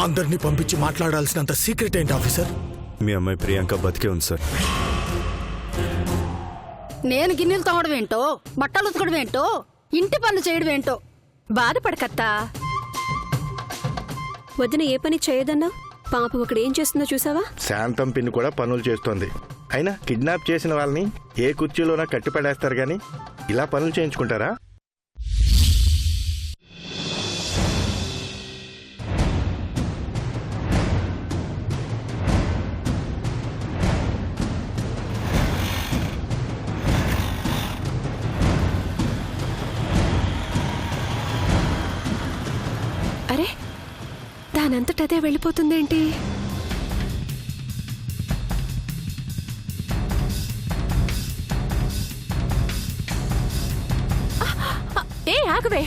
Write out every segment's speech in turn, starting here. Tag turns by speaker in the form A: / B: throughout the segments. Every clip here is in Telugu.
A: అందరినీ పంపించి మాట్లాడాల్సినంత సీక్రెట్ ఏంటి ఆఫీసర్?
B: మీ అమ్మాయి ప్రియాంక బతికే ఉంది సార్.
C: నేను గిన్నెలు తోమడం ఏంటో, బట్టలు ఉతకడం ఏంటో, ఇంటి పనులు చేయడం ఏంటో. బాధపడకత్తా.
D: వదిన ఏ పని చేయదన్నా? పాపం అక్కడ ఏం చేస్తుందో చూసావా?
E: శాంతం పిన్ని కూడా పనులు చేస్తోంది. అయినా కిడ్నాప్ చేసిన వాళ్ళని ఏ కుర్చీలోనా కట్టి పడేస్తారు గాని ఇలా పనులు చేయించుకుంటారా?
D: అరే, దానంతటదే వెళ్ళిపోతుందేంటి? ఏ ఆగవే!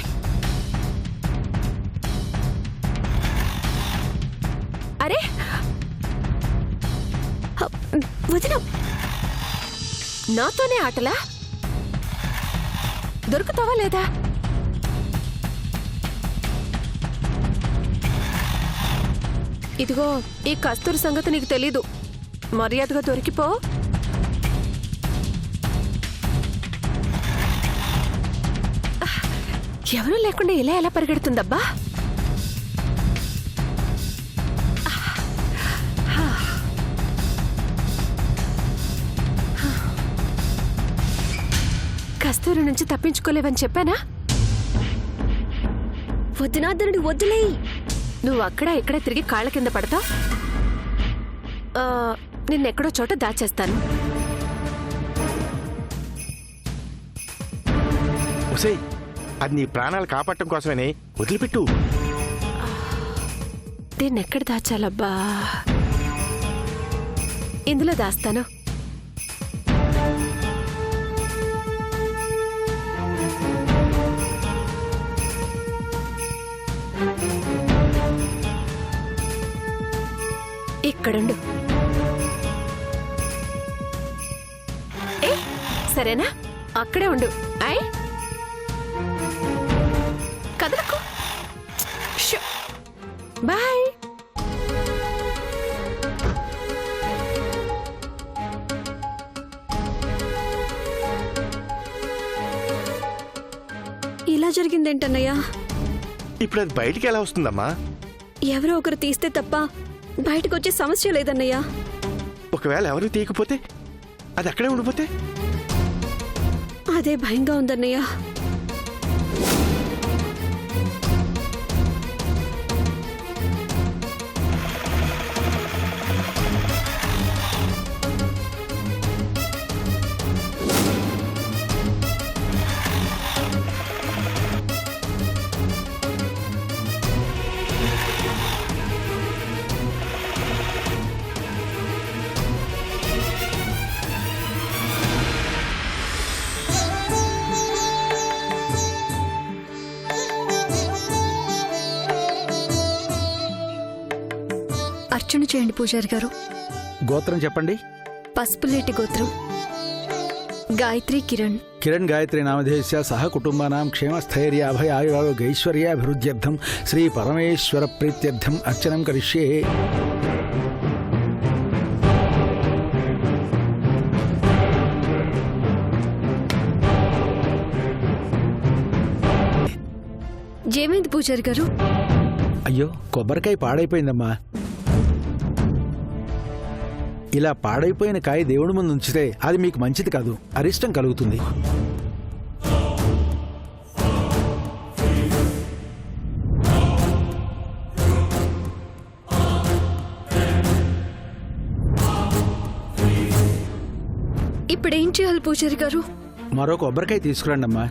D: అరే వదిన, నాతోనే ఆటలా? దొరుకుతావా లేదా? ఇదిగో, ఈ కస్తూరి సంగతి నీకు తెలీదు. మర్యాదగా దొరికిపో. ఎవరూ లేకుండా ఇలా ఎలా పరిగెడుతుందబ్బా? కస్తూరి నుంచి తప్పించుకోలేవని చెప్పానా? వద్దునాదనుడు వద్దులే. నువ్వు అక్కడ ఇక్కడ తిరిగి కాళ్ళ కింద పడతావు. నిన్నెక్కడో చోట దాచేస్తాను.
E: అది నీ ప్రాణాలు కాపాడటం కోసమేనే, వదిలిపెట్టు.
D: దీన్నెక్కడ దాచాలబ్బా? ఇందులో దాస్తాను. ఇక్కడుండు. ఏ సరేనా? అక్కడే ఉండు. ఐ కదలకు. బాయ్. ఇలా జరిగిందేంటన్నయ్యా?
E: ఇప్పుడు అది బయటికి ఎలా వస్తుందమ్మా?
D: ఎవరో ఒకరు తీస్తే తప్ప బయటకు వచ్చే సమస్య లేదన్నయ్యా.
E: ఒకవేళ ఎవరు తీయకపోతే, అది అక్కడే ఉండిపోతే?
D: అదే భయంగా ఉందన్నయ్యా.
F: అర్చన చేయండి పూజారి గారు.
G: గోత్రం చెప్పండి.
F: పసుపులేటి గోత్రం. గాయత్రి కిరణ్.
G: కిరణ్ గాయత్రి నామధేయస్య సహ కుటుంబానాం క్షేమస్థైర్యాభయ ఆయురారోగ్యైశ్వర్యాభివృద్ధ్యర్థం శ్రీ పరమేశ్వర ప్రీత్యర్థం అర్చనం కరిష్యే.
F: ఏమైంది పూజారి గారు?
G: అయ్యో, కొబ్బరికాయ పాడైపోయిందమ్మా. ఇలా పాడైపోయిన కాయ దేవుడి ముందు ఉంచితే అది మీకు మంచిది కాదు, అరిష్టం కలుగుతుంది.
F: ఇప్పుడేం చేయాలి పూజారి గారు?
G: మరో కొబ్బరికాయ తీసుకురండి అమ్మా.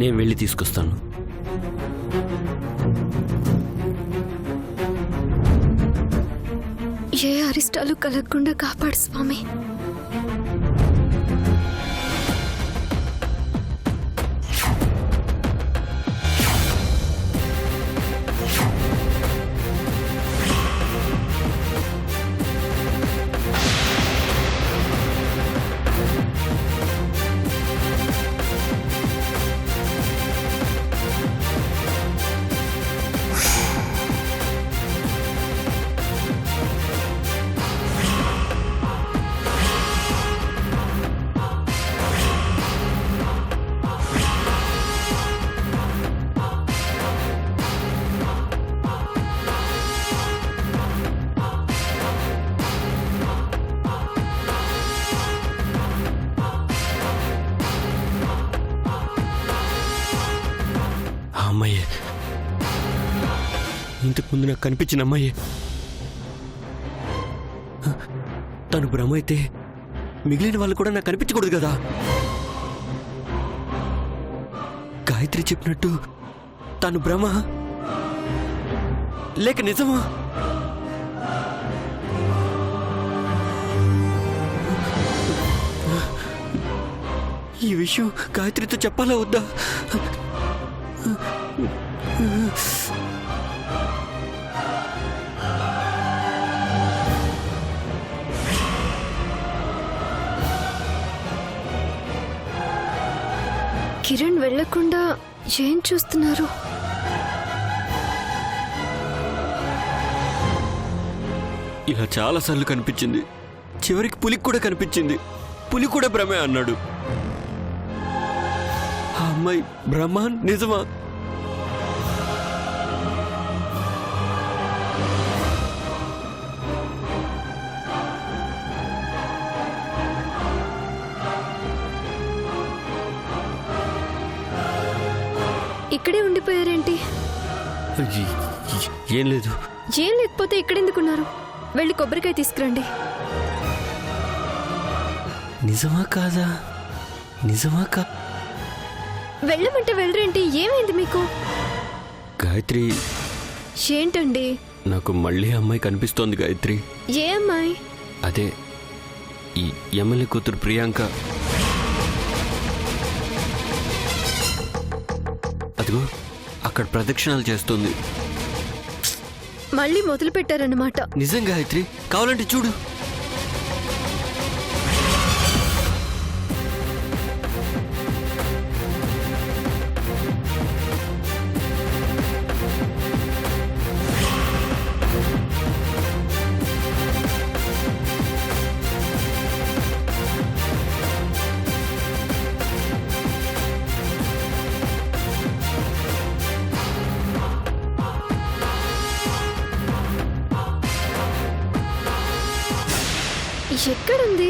H: నేను వెళ్ళి తీసుకొస్తాను.
F: ఏ అరిష్టాలు కలగకుండా కాపాడు స్వామి.
H: అమ్మాయే, ఇంతకు ముందు నాకు కనిపించిన అమ్మాయే. తను భ్రమ అయితే మిగిలిన వాళ్ళు కూడా నాకు కనిపించకూడదు కదా. గాయత్రి చెప్పినట్టు తను భ్రమ లేక నిజమా? ఈ విషయం గాయత్రితో చెప్పాలా వద్దా?
F: కిరణ్ వెళ్లకుండా ఏం చూస్తున్నారు?
H: ఇలా చాలాసార్లు కనిపించింది. చివరికి పులికి కూడా కనిపించింది. పులి కూడా భ్రమే అన్నాడు. ఆ అమ్మాయి భ్రమ నిజమా?
F: ఇక్కడే ఉండిపోయారేంటి?
H: ఏం లేదు.
F: ఏం లేకపోతే ఇక్కడెందుకున్నారు? వెళ్ళి కొబ్బరికాయ తీసుకురండి.
H: నిజమా కాదా? నిజమా కా
F: వెళ్ళమంటే వెళ్ళరేంటి? ఏమైంది మీకు?
H: గాయత్రి,
F: ఏంటండి?
H: నాకు మళ్ళీ అమ్మాయి కనిపిస్తోంది గాయత్రి.
F: ఏ అమ్మాయి?
H: అదే ఈ ఎమ్మెల్యే కూతురు ప్రియాంక. అదిగో అక్కడ ప్రదక్షిణాలు చేస్తుంది.
F: మళ్ళీ మొదలు పెట్టారన్నమాట.
H: నిజం గాయత్రి, కావాలంటే చూడు.
F: ఎక్కడుంది?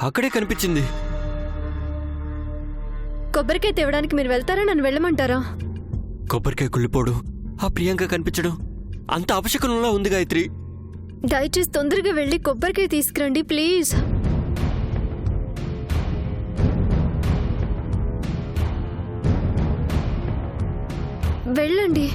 H: అక్కడే కనిపించింది.
F: కొబ్బరికాయ తేవడానికి మీరు వెళ్తారా? నన్ను వెళ్ళమంటారా?
H: కొబ్బరికాయ కుళ్ళిపోవడం, ఆ ప్రియాంక కనిపించడం అంత అపశకునంలా ఉంది గాయత్రి.
F: దయచేసి తొందరగా వెళ్ళి కొబ్బరికాయ తీసుకురండి ప్లీజ్. వెళ్ళండి.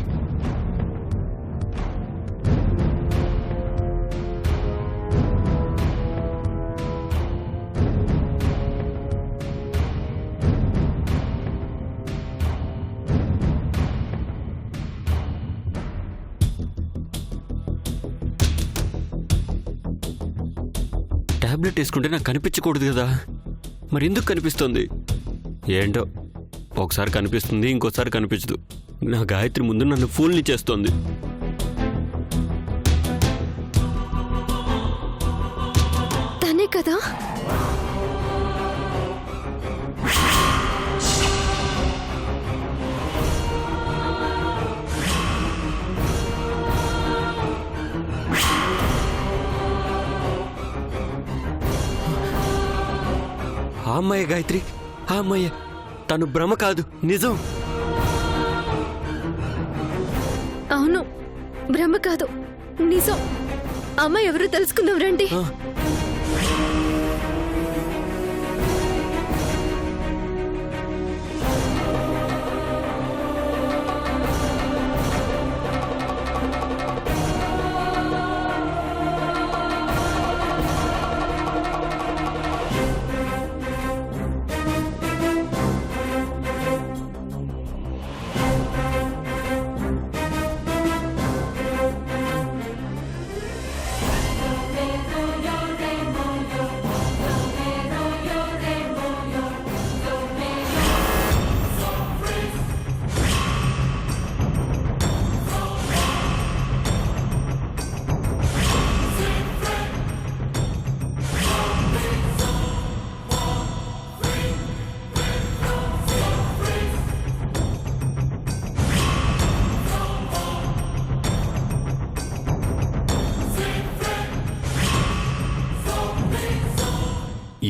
H: టాబ్లెట్ వేసుకుంటే నాకు కనిపించకూడదు కదా, మరి ఎందుకు కనిపిస్తుంది ఏంటో? ఒకసారి కనిపిస్తుంది, ఇంకోసారి కనిపించదు. నా గాయత్రి ముందు నన్ను ఫూల్ని చేస్తోంది.
F: తనే కదా?
H: ఆ అమ్మాయి గాయత్రి, ఆ అమ్మాయి. తను భ్రమ కాదు, నిజం.
F: అవును, భ్రమ కాదు, నిజం. అమ్మాయి ఎవరో తెలుసుకుందాం రండి.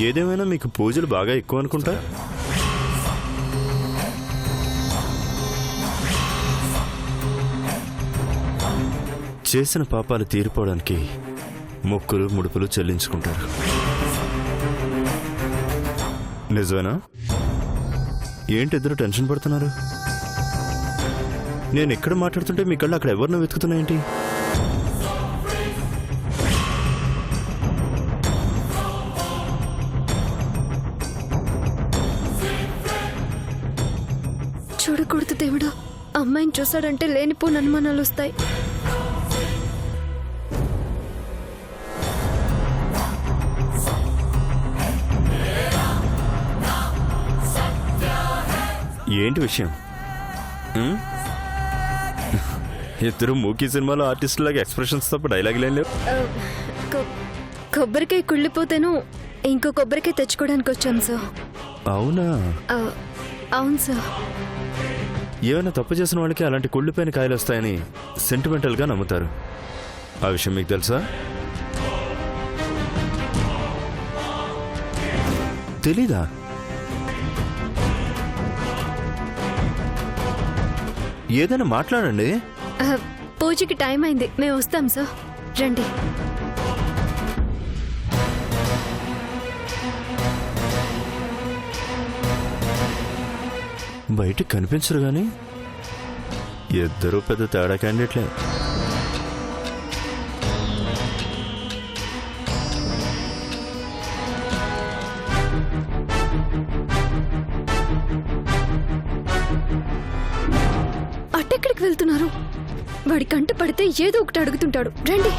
B: ఏదేమైనా మీకు పూజలు బాగా ఎక్కువ అనుకుంటా. చేసిన పాపాలు తీరిపోవడానికి మొక్కులు ముడుపులు చెల్లించుకుంటారు. నిజమేనా? ఏంటి ఇద్దరు టెన్షన్ పడుతున్నారు? నేను ఎక్కడ మాట్లాడుతుంటే మీ కళ్ళు అక్కడ ఎవరినో వెతుకుతున్నాయేంటి?
F: చూడకూడదు దేవుడా, అమ్మాయిని చూసాడంటే లేనిపోని అనుమానాలు వస్తాయి.
B: ఏంటి విషయం? ఇద్దరు మూకీ సినిమాలో ఆర్టిస్టులాగా ఎక్స్ప్రెషన్స్ తప్ప డైలాగులు ఏం లేవు.
F: కొబ్బరికాయ కుళ్ళిపోతేను ఇంకో కొబ్బరికాయ తెచ్చుకోవడానికి వచ్చాం సార్.
B: అవునా?
F: అవును సార్.
B: ఏమైనా తప్పు చేసిన వాళ్ళకి అలాంటి కుళ్ళిపోయిన కాయలు వస్తాయని సెంటిమెంటల్గా నమ్ముతారు. ఆ విషయం మీకు తెలుసా? తెలీదా? ఏదైనా మాట్లాడండి.
F: పూజకి టైం అయింది, మేము వస్తాం సార్. రండి.
B: బయటికి కనిపించరు కానీ ఇద్దరు పెద్ద తేడా క్యాండిడేట్లే.
F: అటెక్కడికి వెళ్తున్నారు? వాడి కంట పడితే ఏదో ఒకటి అడుగుతుంటాడు. రండి.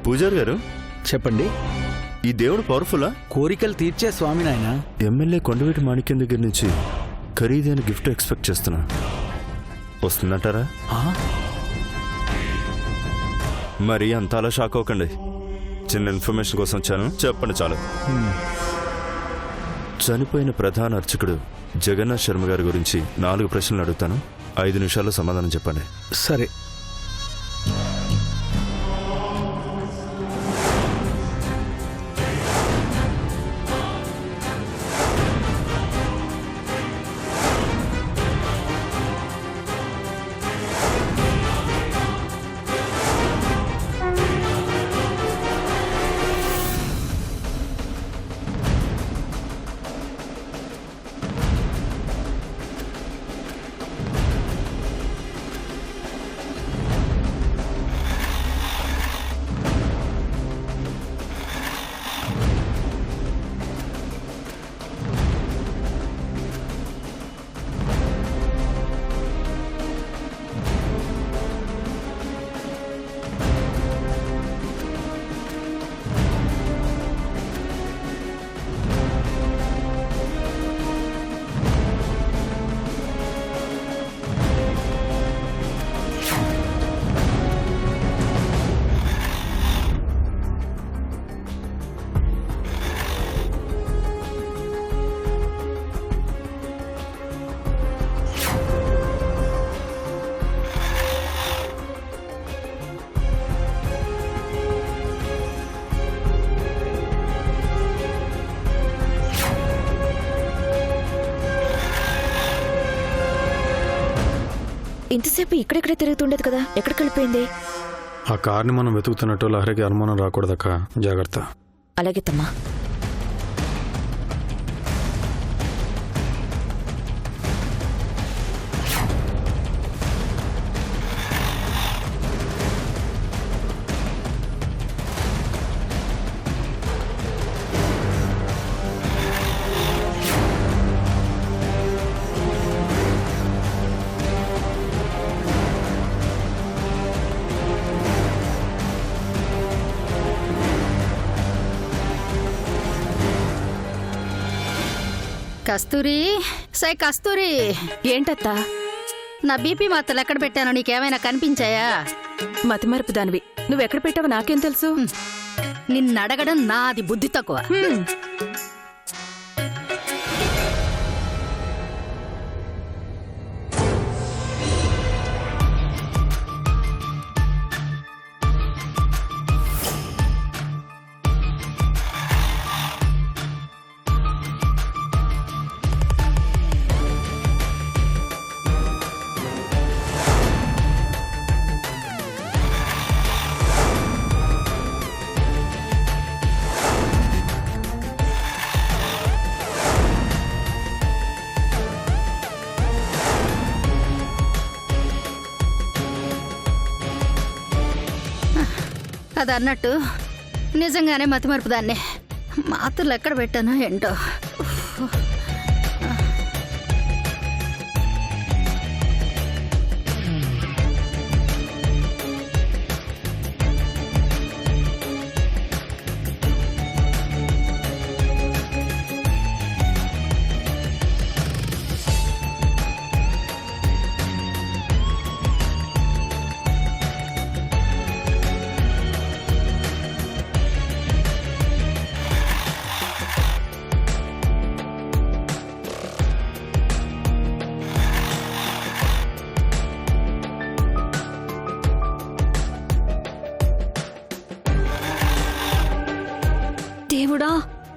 B: పూజారి గారు
G: చెప్పండి.
B: ఈ దేవుడు పవర్ఫుల్లా?
G: కోరికలు తీర్చే స్వామి నాయన.
B: ఎమ్మెల్యే కొండవీటి మాణిక్యం దగ్గర నుంచి ఖరీదైన గిఫ్ట్ ఎక్స్పెక్ట్ చేస్తున్నా. వస్తుందంటారా? మరి అంత అలా షాక్ అవ్వకండి. చిన్న ఇన్ఫర్మేషన్ కోసం వచ్చాను, చెప్పండి చాలు. చనిపోయిన ప్రధాన అర్చకుడు జగన్నాథ్ శర్మ గారి గురించి 4 ప్రశ్నలు అడుగుతాను. 5 నిమిషాల్లో సమాధానం చెప్పండి.
G: సరే.
D: ఇంతసేపు ఇక్కడెక్కడే తిరుగుతుండేది కదా, ఎక్కడికి వెళ్ళిపోయింది?
I: ఆ కార్ని మనం వెతుకుతున్నట్టు లహరికి అనుమానం రాకూడదక్క, జాగ్రత్త.
D: అలాగే తమ్మా.
C: కస్తూరి, సై కస్తూరి.
D: ఏంటత్తా?
C: నా బీపీ మాత్రలు ఎక్కడ పెట్టానో నీకేమైనా కనిపించాయా?
D: మతిమరుపు దానివి, నువ్వెక్కడ పెట్టావో నాకేం తెలుసు?
C: నిన్నడగడం నాది బుద్ధి తక్కువ. అది అన్నట్టు నిజంగానే మతిమరుపు దాన్ని మాత్రలు ఎక్కడ పెట్టానో ఏంటో.
F: దేవుడా,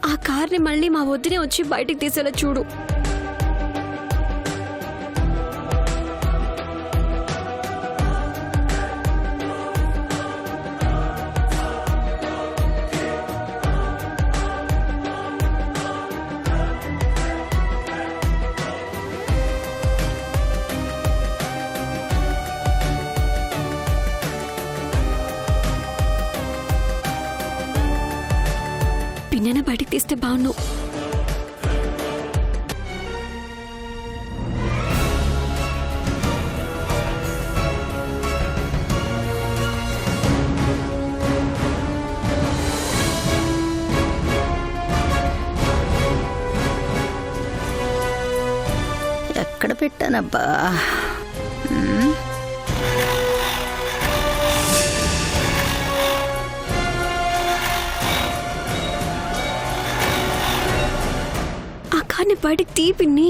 F: ఆ కార్ని మళ్ళీ మా వద్దునే వచ్చి బయటికి తీసేలా చూడు. పిన్నైనా బయటికి తీస్తే బాగున్నావు.
C: ఎక్కడ పెట్టానబ్బా?
F: కార్ని బయటికి తీ పిన్ని.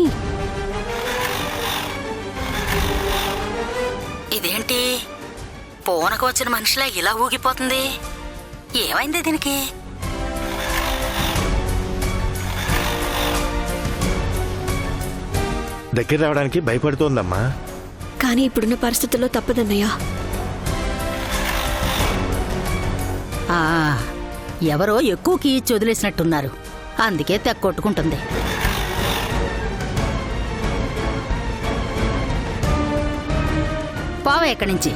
C: ఇదేంటి పూనకు వచ్చిన మనిషిలా ఇలా ఊగిపోతుంది? ఏమైంది దీనికి?
E: దగ్గర రావడానికి భయపడుతోందమ్మా.
F: కానీ ఇప్పుడున్న పరిస్థితుల్లో తప్పదన్నయ్యా.
C: ఎవరో ఎక్కువ కీచి వదిలేసినట్టున్నారు, అందుకే తెక్కొట్టుకుంటుంది. పోవే ఇక్కడి నుంచి.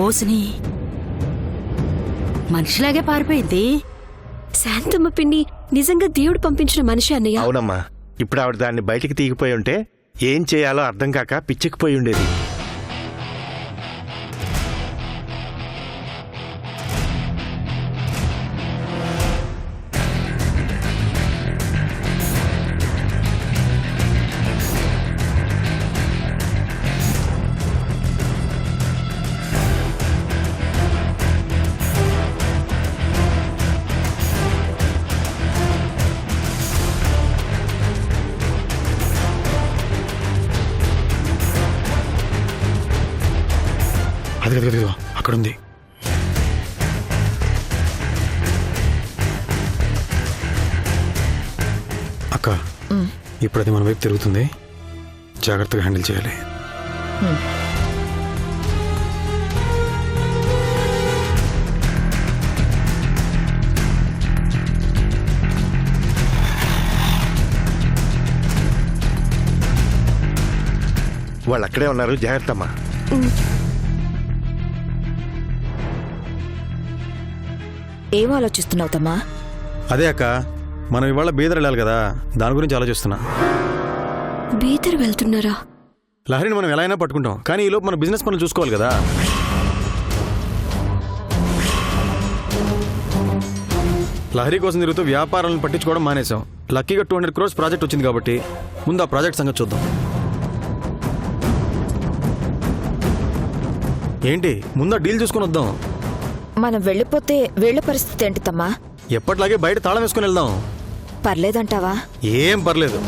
C: ఓసిని మనిషిలాగే పారిపోయింది.
F: శాంతమ్మ పిన్ని నిజంగా దేవుడు పంపించిన మనిషి అన్నయ్య.
E: అవునమ్మా, ఇప్పుడు ఆవిడ దాన్ని బయటికి తీగిపోయి ఉంటే ఏం చేయాలో అర్థం కాక పిచ్చెక్కిపోయి ఉండేది.
I: అది అక్కడుంది. అక్క, ఇప్పుడు అది మన వైపు తిరుగుతుంది, జాగ్రత్తగా హ్యాండిల్ చేయాలి.
E: వాళ్ళు అక్కడే ఉన్నారు, జాగ్రత్త అమ్మా.
D: ఏం ఆలోచిస్తున్నావు తమ్మా?
I: అదే అక్క, మనం ఇవాళ బీదర్ వెళ్ళాలి కదా, దాని గురించి ఆలోచిస్తున్నా.
F: బీదర్ వెళ్తున్నారా?
I: లహరిని మనం ఎలా అయినా పట్టుకుంటాం, కానీ ఈ లోపు మన బిజినెస్ పనులు చూసుకోవాలి కదా. లహరి కోసం తిరుగుతూ వ్యాపారాలను పట్టించుకోవడం మానేశాం. లక్కీగా 200 crores ప్రాజెక్ట్ వచ్చింది కాబట్టి ముందు ఆ ప్రాజెక్ట్ సంగతి చూద్దాం. ఏంటి, ముందు డీల్ చూసుకుని వద్దాం.
D: మనం వెళ్ళిపోతే వీళ్ళ పరిస్థితి ఏంటి తమ్మా?
I: ఎప్పటిలాగే బయట తాళం వేసుకుని వెళ్దాం.
D: పర్లేదంటావా?
I: ఏం పర్లేదు.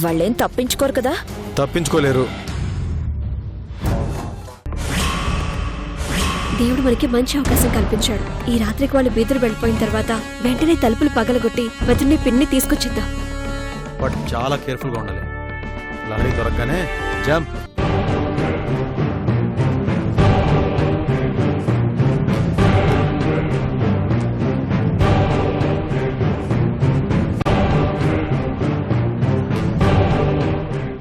D: వాళ్ళేం తప్పించుకోరు కదా?
I: తప్పించుకోలేరు.
F: దేవుడు మనకి మంచి అవకాశం కల్పించాడు. ఈ రాత్రికి వాళ్ళు బీదరు వెళ్ళిపోయిన తర్వాత వెంటనే తలుపులు పగలగొట్టి వదిలి పిన్ని తీసుకొచ్చిద్దాం.
I: బట్ చాలా కేర్ఫుల్గా ఉండాలి. లహరి దొరకగానే జంప్.